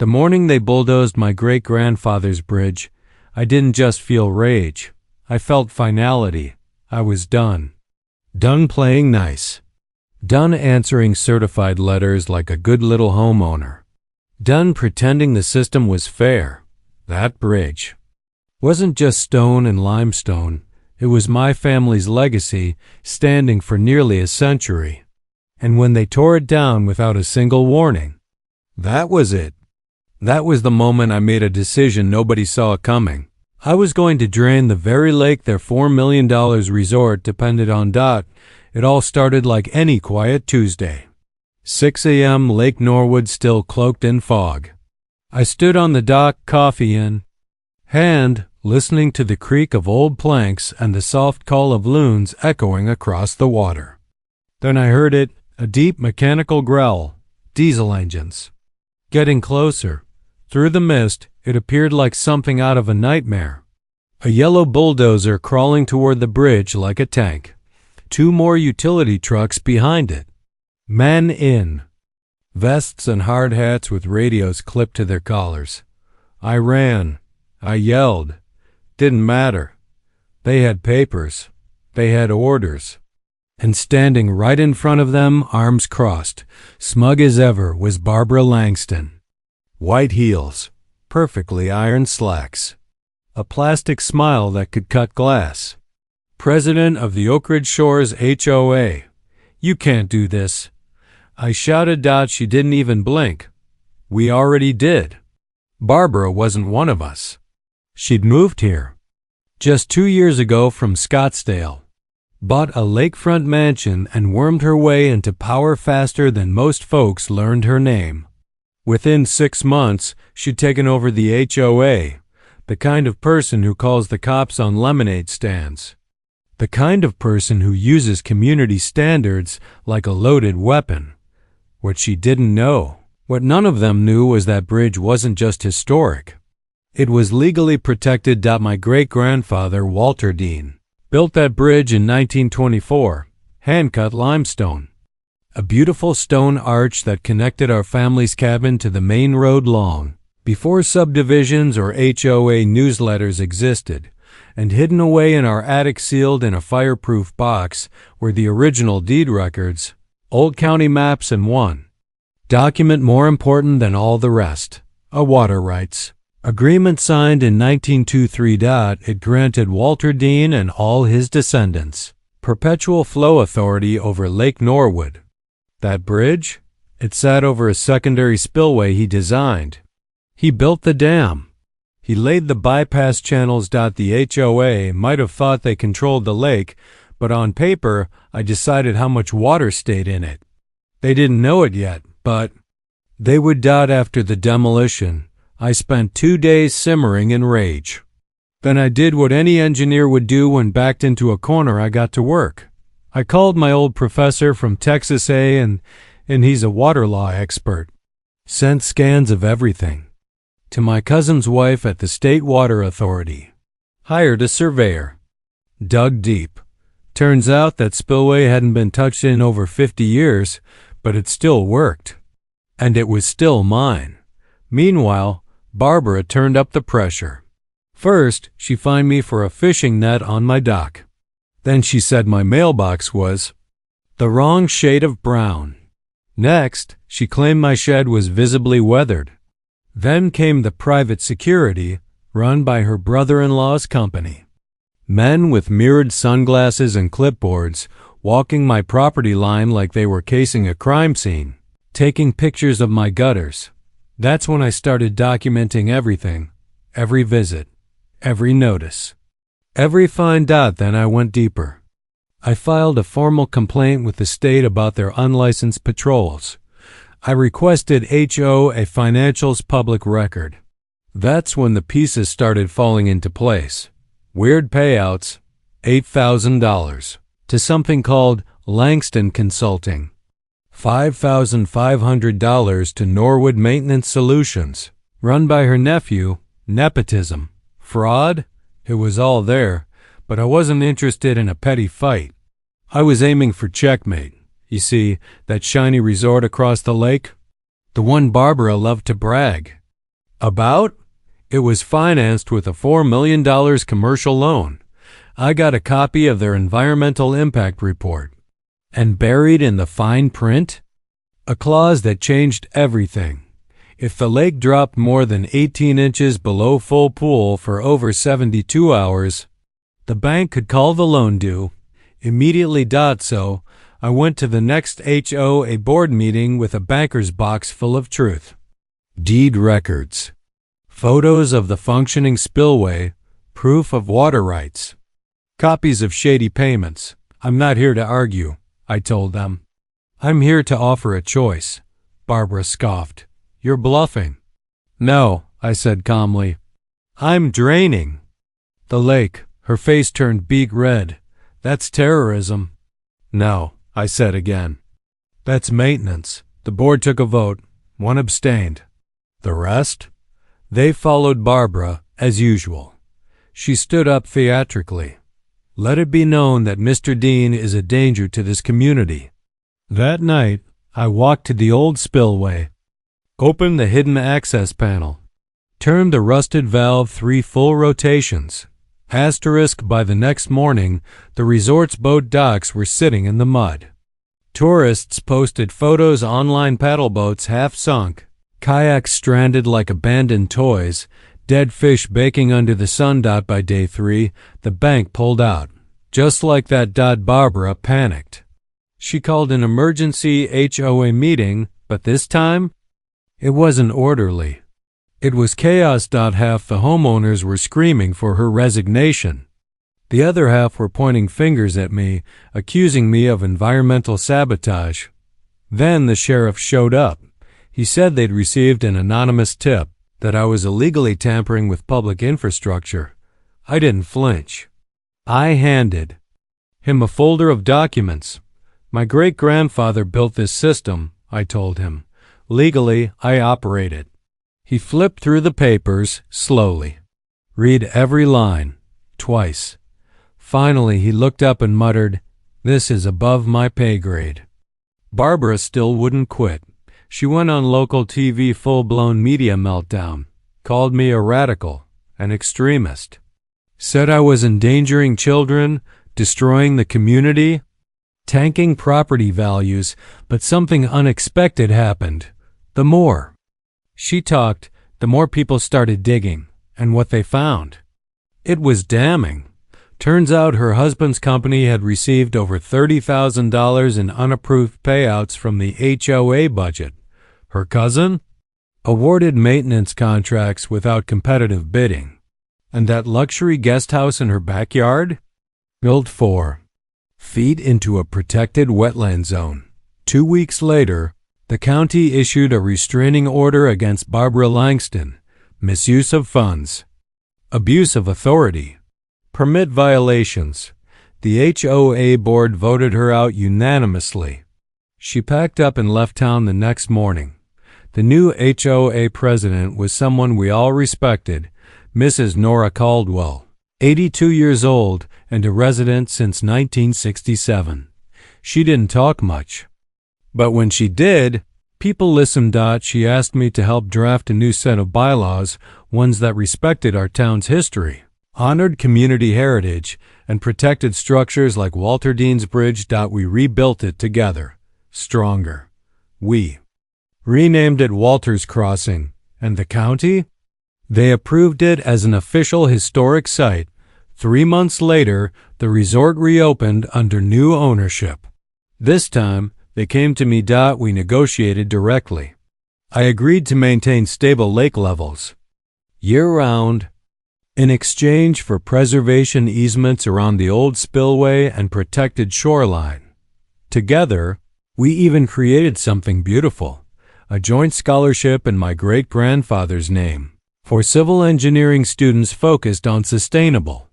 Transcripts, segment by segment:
The morning they bulldozed my great-grandfather's bridge, I didn't just feel rage. I felt finality. I was done. Done playing nice. Done answering certified letters like a good little homeowner. Done pretending the system was fair. That bridge wasn't just stone and limestone. It was my family's legacy, standing for nearly a century. And when they tore it down without a single warning, that was it. That was the moment I made a decision nobody saw coming. I was going to drain the very lake their $4 million resort depended on. It all started like any quiet Tuesday. 6 a.m. Lake Norwood still cloaked in fog. I stood on the dock, coffee in hand, listening to the creak of old planks and the soft call of loons echoing across the water. Then I heard it, a deep mechanical growl. Diesel engines. Getting closer. Through the mist, it appeared like something out of a nightmare. A yellow bulldozer crawling toward the bridge like a tank. 2 more utility trucks behind it. Men in vests and hard hats with radios clipped to their collars. I ran. I yelled. Didn't matter. They had papers. They had orders. And standing right in front of them, arms crossed, smug as ever, was Barbara Langston. White heels, perfectly ironed slacks, a plastic smile that could cut glass. President of the Oak Ridge Shores HOA. You can't do this. I shouted. She didn't even blink. We already did. Barbara wasn't one of us. She'd moved here just 2 years ago from Scottsdale, bought a lakefront mansion and wormed her way into power faster than most folks learned her name. Within 6 months, she'd taken over the HOA, the kind of person who calls the cops on lemonade stands, the kind of person who uses community standards like a loaded weapon. What she didn't know, what none of them knew, was that bridge wasn't just historic. It was legally protected. My great-grandfather, Walter Dean, built that bridge in 1924, hand-cut limestone. A beautiful stone arch that connected our family's cabin to the main road long before subdivisions or HOA newsletters existed, and hidden away in our attic sealed in a fireproof box were the original deed records, old county maps, and one document more important than all the rest, a water rights agreement signed in 1923. It granted Walter Dean and all his descendants perpetual flow authority over Lake Norwood. That bridge? It sat over a secondary spillway he designed. He built the dam. He laid the bypass channels. The HOA might have thought they controlled the lake, but on paper, I decided how much water stayed in it. They didn't know it yet, but they would. After the demolition, I spent 2 days simmering in rage. Then I did what any engineer would do when backed into a corner. I got to work. I called my old professor from Texas A, and he's a water law expert. Sent scans of everything to my cousin's wife at the State Water Authority. Hired a surveyor. Dug deep. Turns out that spillway hadn't been touched in over 50 years, but it still worked. And it was still mine. Meanwhile, Barbara turned up the pressure. First, she fined me for a fishing net on my dock. Then she said my mailbox was the wrong shade of brown. Next, she claimed my shed was visibly weathered. Then came the private security, run by her brother-in-law's company. Men with mirrored sunglasses and clipboards, walking my property line like they were casing a crime scene, taking pictures of my gutters. That's when I started documenting everything, every visit, every notice, every fine. Then I went deeper. I filed a formal complaint with the state about their unlicensed patrols. I requested HOA financials public record. That's when the pieces started falling into place. Weird payouts, $8,000, to something called Langston Consulting. $5,500 to Norwood Maintenance Solutions, run by her nephew. Nepotism. Fraud? It was all there, but I wasn't interested in a petty fight. I was aiming for checkmate. You see, that shiny resort across the lake? The one Barbara loved to brag. About? It was financed with a $4 million commercial loan. I got a copy of their environmental impact report. And buried in the fine print? A clause that changed everything. If the lake dropped more than 18 inches below full pool for over 72 hours, the bank could call the loan due. Immediately. So I went to the next HOA board meeting with a banker's box full of truth. Deed records. Photos of the functioning spillway, proof of water rights. Copies of shady payments. I'm not here to argue, I told them. I'm here to offer a choice. Barbara scoffed. You're bluffing. No, I said calmly. I'm draining the lake. Her face turned beet red. That's terrorism. No, I said again. That's maintenance. The board took a vote. One abstained. The rest? They followed Barbara, as usual. She stood up theatrically. Let it be known that Mr. Dean is a danger to this community. That night, I walked to the old spillway, opened the hidden access panel, turned the rusted valve 3 full rotations. Asterisk, by the next morning, the resort's boat docks were sitting in the mud. Tourists posted photos online, paddle boats half sunk, kayaks stranded like abandoned toys, dead fish baking under the sun. By day 3, the bank pulled out. Just like that. Barbara panicked. She called an emergency HOA meeting, but this time, it wasn't orderly. It was chaos. Half the homeowners were screaming for her resignation. The other half were pointing fingers at me, accusing me of environmental sabotage. Then the sheriff showed up. He said they'd received an anonymous tip that I was illegally tampering with public infrastructure. I didn't flinch. I handed him a folder of documents. My great-grandfather built this system, I told him. Legally, I operate it. He flipped through the papers slowly. Read every line, twice. Finally, he looked up and muttered, "This is above my pay grade." Barbara still wouldn't quit. She went on local TV, full-blown media meltdown, called me a radical, an extremist, said I was endangering children, destroying the community, tanking property values, but something unexpected happened. The more she talked, the more people started digging, and what they found. It was damning. Turns out her husband's company had received over $30,000 in unapproved payouts from the HOA budget. Her cousin awarded maintenance contracts without competitive bidding. And that luxury guest house in her backyard? Built 4 feet into a protected wetland zone. 2 weeks later, the county issued a restraining order against Barbara Langston. Misuse of funds, abuse of authority, permit violations. The HOA board voted her out unanimously. She packed up and left town the next morning. The new HOA president was someone we all respected, Mrs. Nora Caldwell, 82 years old and a resident since 1967. She didn't talk much, but when she did, people listened. She asked me to help draft a new set of bylaws, ones that respected our town's history, honored community heritage, and protected structures like Walter Dean's Bridge. We rebuilt it together, stronger. We renamed it Walter's Crossing, and the county? They approved it as an official historic site. 3 months later, the resort reopened under new ownership. This time, they came to me. We negotiated directly. I agreed to maintain stable lake levels year-round in exchange for preservation easements around the old spillway and protected shoreline. Together, we even created something beautiful. A joint scholarship in my great-grandfather's name for civil engineering students focused on sustainable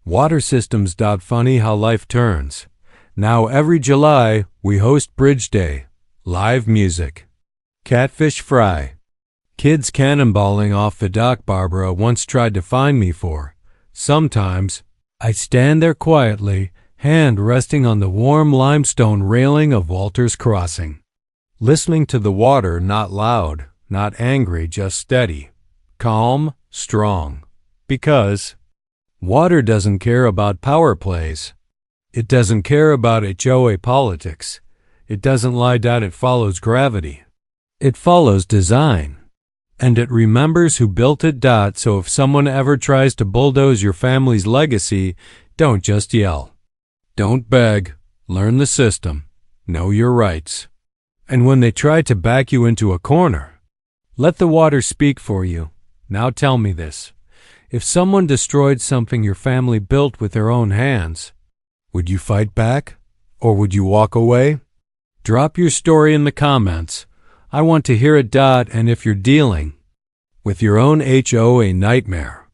water systems. Funny how life turns. Now every July, we host Bridge Day, live music, catfish fry, kids cannonballing off the dock Barbara once tried to find me for. Sometimes, I stand there quietly, hand resting on the warm limestone railing of Walter's Crossing, listening to the water, not loud, not angry, just steady. calm, strong. Because water doesn't care about power plays. It doesn't care about HOA politics. It doesn't lie down, it follows gravity. It follows design. And it remembers who built it. So if someone ever tries to bulldoze your family's legacy, don't just yell. Don't beg. Learn the system. Know your rights. And when they try to back you into a corner, let the water speak for you. Now tell me this. If someone destroyed something your family built with their own hands, would you fight back? Or would you walk away? Drop your story in the comments. I want to hear it. And if you're dealing with your own HOA nightmare,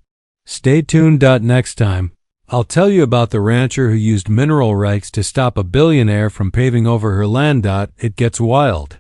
stay tuned. Next time, I'll tell you about the rancher who used mineral rights to stop a billionaire from paving over her land. It gets wild.